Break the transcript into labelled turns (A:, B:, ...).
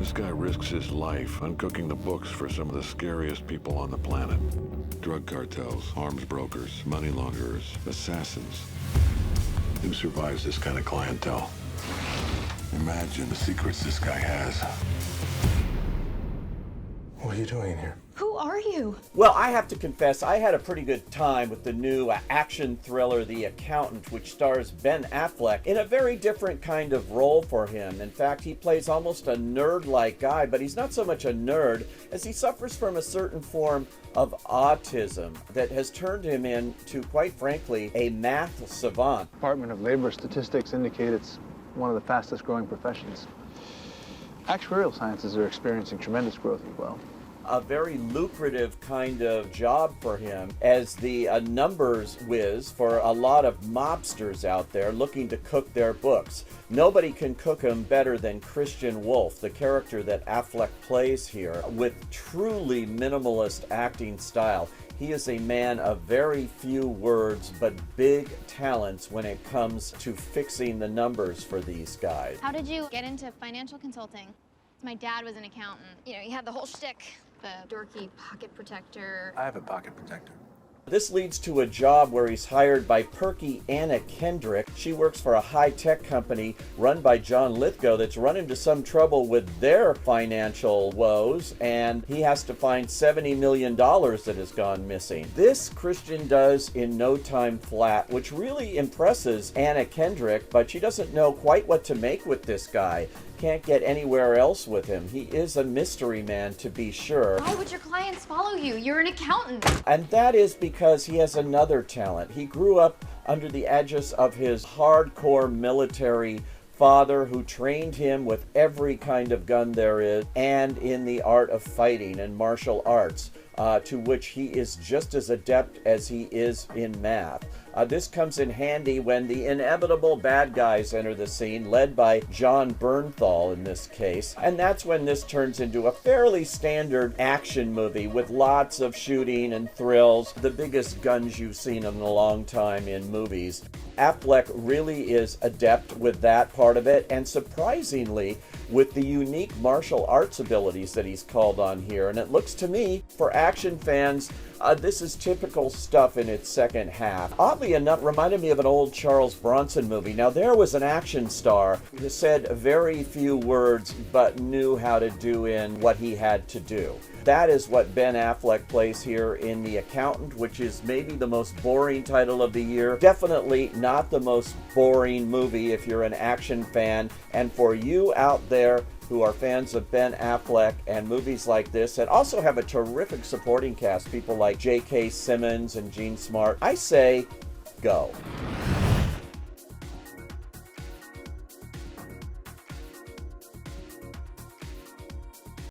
A: This guy risks his life uncooking the books for some of the scariest people on the planet. Drug cartels, arms brokers, money launderers, assassins. Who survives this kind of clientele? Imagine the secrets this guy has. What are you doing here?
B: Who are you?
C: Well, I have to confess, I had a pretty good time with the new action thriller, The Accountant, which stars Ben Affleck in a very different kind of role for him. In fact, he plays almost a nerd-like guy, but he's not so much a nerd as he suffers from a certain form of autism that has turned him into, quite frankly, a math savant.
D: Department of Labor statistics indicate it's one of the fastest growing professions. Actuarial sciences are experiencing tremendous growth as well.
C: A very lucrative kind of job for him as the numbers whiz for a lot of mobsters out there looking to cook their books. Nobody can cook them better than Christian Wolf, the character that Affleck plays here, with truly minimalist acting style. He is a man of very few words, but big talents when it comes to fixing the numbers for these guys.
B: How did you get into financial consulting? My dad was an accountant. You know, he had the whole shtick, the dorky pocket protector.
D: I have a pocket protector.
C: This leads to a job where he's hired by perky Anna Kendrick. She works for a high-tech company run by John Lithgow that's run into some trouble with their financial woes, and he has to find $70 million that has gone missing. This Christian does in no time flat, which really impresses Anna Kendrick, but she doesn't know quite what to make with this guy. Can't get anywhere else with him. He is a mystery man, to be sure.
B: Why would your clients follow you? You're an accountant.
C: And that is because he has another talent. He grew up under the aegis of his hardcore military father, who trained him with every kind of gun there is and in the art of fighting and martial arts, to which he is just as adept as he is in math. This comes in handy when the inevitable bad guys enter the scene, led by John Bernthal in this case. And that's when this turns into a fairly standard action movie with lots of shooting and thrills, the biggest guns you've seen in a long time in movies. Affleck really is adept with that part of it, and surprisingly, with the unique martial arts abilities that he's called on here. And it looks to me, for action fans, this is typical stuff in its second half. Oddly enough, reminded me of an old Charles Bronson movie. Now, there was an action star who said very few words, but knew how to do in what he had to do. That is what Ben Affleck plays here in The Accountant, which is maybe the most boring title of the year. Definitely not the most boring movie if you're an action fan. And for you out there who are fans of Ben Affleck and movies like this, and also have a terrific supporting cast, people like J.K. Simmons and Gene Smart, I say go.